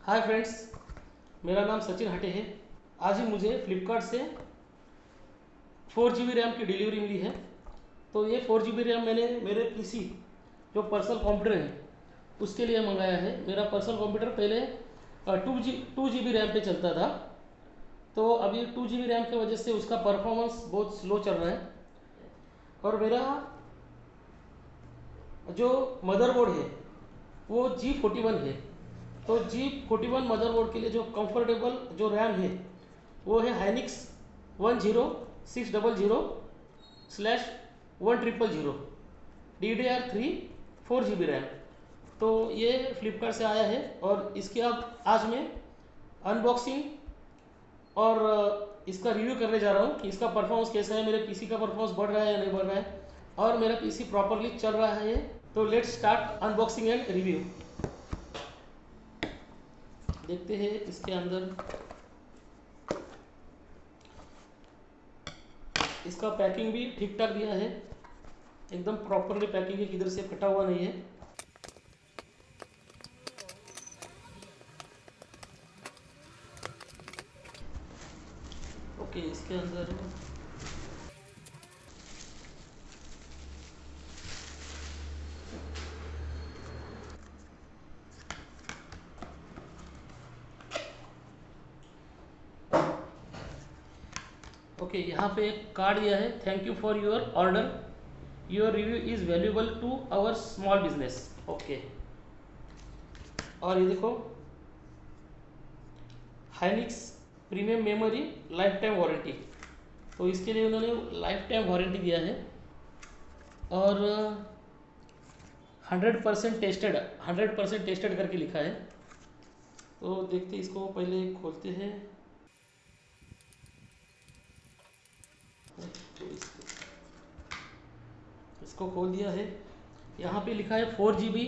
Hi friends, मेरा नाम सचिन हटे है। आज ही मुझे फ्लिपकार्ट से 4 GB रैम की डिलीवरी मिली है। तो ये 4 GB रैम मैंने मेरे पीसी जो पर्सनल कंप्यूटर है उसके लिए मंगाया है। मेरा पर्सनल कंप्यूटर पहले 2 GB रैम पे चलता था। तो अभी 2 GB रैम की वजह से उसका परफॉर्मेंस बहुत स्लो चल रहा है। और मेरा जो मदरबोर्ड है वो G41 है। तो G41 मदरबोर्ड के लिए जो कंफर्टेबल जो रैम है वो है हाइनिक्स 10600/1000 DDR3 4 GB रैम। तो ये फ्लिपकार्ट से आया है और इसके अब आज मैं अनबॉक्सिंग और इसका रिव्यू करने जा रहा हूँ कि इसका परफॉर्मेंस कैसा है, मेरे पीसी का परफॉर्मेंस बढ़ रहा है या नहीं बढ़ रहा है, और मेरा पीसी प्रॉपरली चल रहा है। तो let's start unboxing and review. देखते हैं इसके अंदर इसका पैकिंग भी ठीक ठाक दिया है, एकदम प्रॉपरली पैकिंग है, किधर से फटा हुआ नहीं है। ओके, इसके अंदर ओके यहाँ पे एक कार्ड दिया है, thank you for your order, your review is valuable to our small business. Okay, और ये देखो Hynix premium memory lifetime warranty. तो इसके लिए उन्होंने लाइफ टाइम वारंटी दिया है और 100% टेस्टेड करके लिखा है। तो देखते इसको पहले खोलते हैं। तो इसको खोल दिया है। यहाँ पे लिखा है 4 GB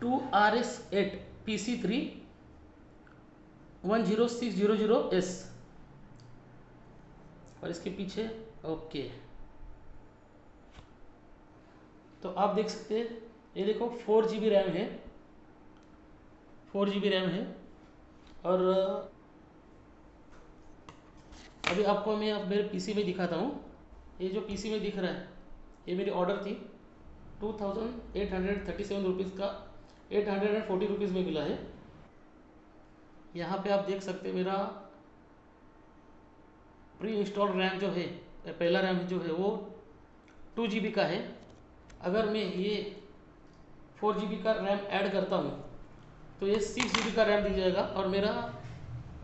2RS8 PC3 10600S, और इसके पीछे ओके। तो आप देख सकते हैं, ये देखो 4 GB रैम है, 4 GB रैम है। और अभी आपको मैं अब मेरे पीसी में दिखाता हूँ। ये जो पीसी में दिख रहा है ये मेरी ऑर्डर थी 2837 रुपीज़ का, 840 रुपीज़ में मिला है। यहाँ पे आप देख सकते हैं मेरा प्री इंस्टॉल रैम जो है, पहला रैम जो है वो 2 GB का है। अगर मैं ये 4 GB का रैम ऐड करता हूँ तो ये 6 GB का रैम दी जाएगा और मेरा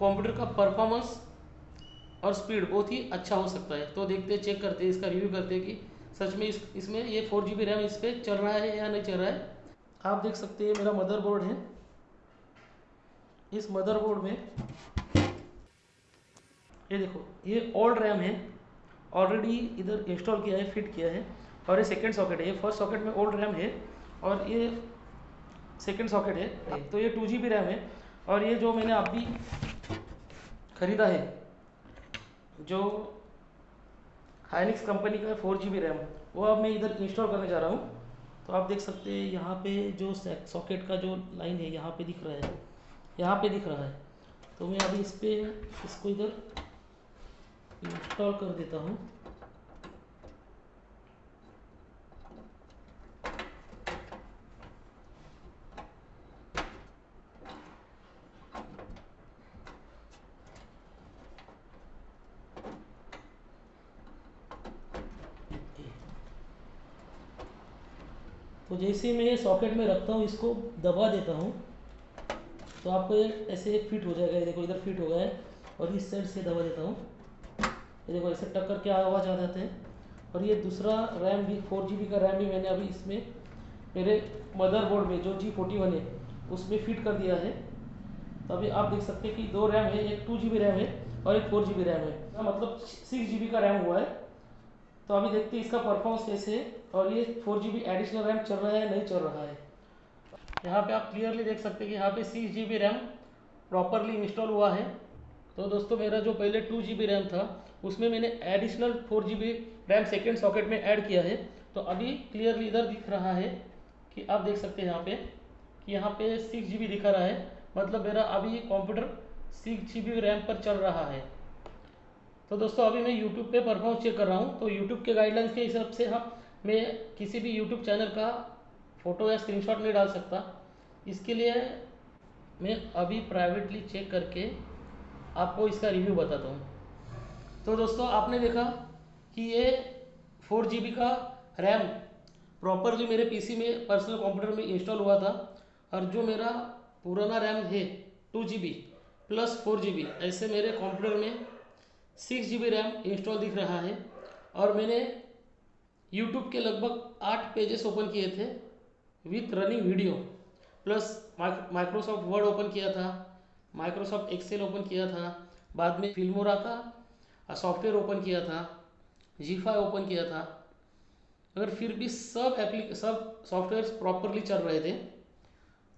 कंप्यूटर का परफॉर्मेंस और स्पीड बहुत ही अच्छा हो सकता है। तो देखते चेक करते इसका रिव्यू करते कि सच में इसमें ये 4 GB रैम इस पर चल रहा है या नहीं चल रहा है। आप देख सकते हैं मेरा मदरबोर्ड है। इस मदरबोर्ड में ये देखो, ये ओल्ड रैम है, ऑलरेडी इधर इंस्टॉल किया है, फिट किया है। और ये सेकंड सॉकेट है, ये फर्स्ट सॉकेट में ओल्ड रैम है और ये सेकंड सॉकेट है। तो ये 2 GB रैम है। और ये जो मैंने अभी ख़रीदा है जो हाइनिक्स कंपनी का 4 GB रैम, वो अब मैं इधर इंस्टॉल करने जा रहा हूँ। तो आप देख सकते हैं यहाँ पे जो सॉकेट का जो लाइन है यहाँ पे दिख रहा है, यहाँ पे दिख रहा है। तो मैं अभी इसको इधर इंस्टॉल कर देता हूँ। तो जैसे मैं ये सॉकेट में रखता हूँ, इसको दबा देता हूँ तो आपको ये ऐसे फिट हो जाएगा। ये देखो इधर फिट हो गया है। और इस साइड से दबा देता हूँ, ये देखो ऐसे टक्कर के आवाज़ आ जाते हैं। और ये दूसरा रैम भी 4 GB का रैम भी मैंने अभी इसमें मेरे मदरबोर्ड में जो G41 है उसमें फिट कर दिया है। तो अभी आप देख सकते हैं कि दो रैम है, एक 2 GB रैम है और एक 4 GB रैम है, मतलब 6 GB का रैम हुआ है। तो अभी देखते हैं इसका परफॉर्मेंस कैसे है और ये 4 GB एडिशनल रैम चल रहा है नहीं चल रहा है। यहाँ पे आप क्लियरली देख सकते हैं कि यहाँ पे 6 GB रैम प्रॉपरली इंस्टॉल हुआ है। तो दोस्तों मेरा जो पहले 2 GB रैम था उसमें मैंने additional 4 GB RAM second socket में ऐड किया है। तो अभी क्लियरली इधर दिख रहा है कि आप देख सकते हैं यहाँ पे कि यहाँ पे 6 GB दिखा रहा है मतलब मेरा अभी कंप्यूटर 6 GB रैम पर चल रहा है। तो दोस्तों अभी मैं यूट्यूब पे परफॉर्मेंस चेक कर रहा हूँ। तो यूट्यूब के गाइडलाइंस के हिसाब से मैं किसी भी यूट्यूब चैनल का फ़ोटो या स्क्रीनशॉट नहीं डाल सकता। इसके लिए मैं अभी प्राइवेटली चेक करके आपको इसका रिव्यू बताता हूँ। तो दोस्तों आपने देखा कि ये 4 GB का रैम प्रॉपरली मेरे पीसी में, पर्सनल कंप्यूटर में इंस्टॉल हुआ था। और जो मेरा पुराना रैम है 2 GB प्लस 4 GB, ऐसे मेरे कंप्यूटर में 6 GB रैम इंस्टॉल दिख रहा है। और मैंने यूट्यूब के लगभग 8 पेजेस ओपन किए थे with running video, plus Microsoft word open किया था, माइक्रोसॉफ्ट एक्सेल ओपन किया था, बाद में फिल्मोरा का सॉफ्टवेयर ओपन किया था, जी5 ओपन किया था। अगर फिर भी सब सॉफ्टवेयर प्रॉपरली चल रहे थे।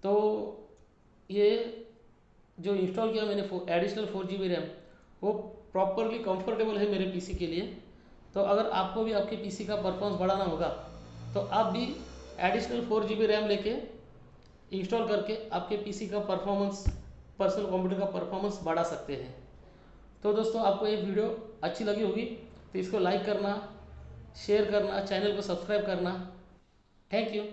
तो ये जो इंस्टॉल किया मैंने एडिशनल 4 GB रैम, वो प्रॉपरली कंफर्टेबल है मेरे पीसी के लिए। तो अगर आपको भी आपके पीसी का परफॉर्मेंस बढ़ाना होगा तो आप भी एडिशनल 4 GB रैम लेके इंस्टॉल करके आपके पीसी का परफॉर्मेंस, पर्सनल कंप्यूटर का परफॉर्मेंस बढ़ा सकते हैं। तो दोस्तों आपको ये वीडियो अच्छी लगी होगी तो इसको लाइक करना, शेयर करना, चैनल को सब्सक्राइब करना। Thank you.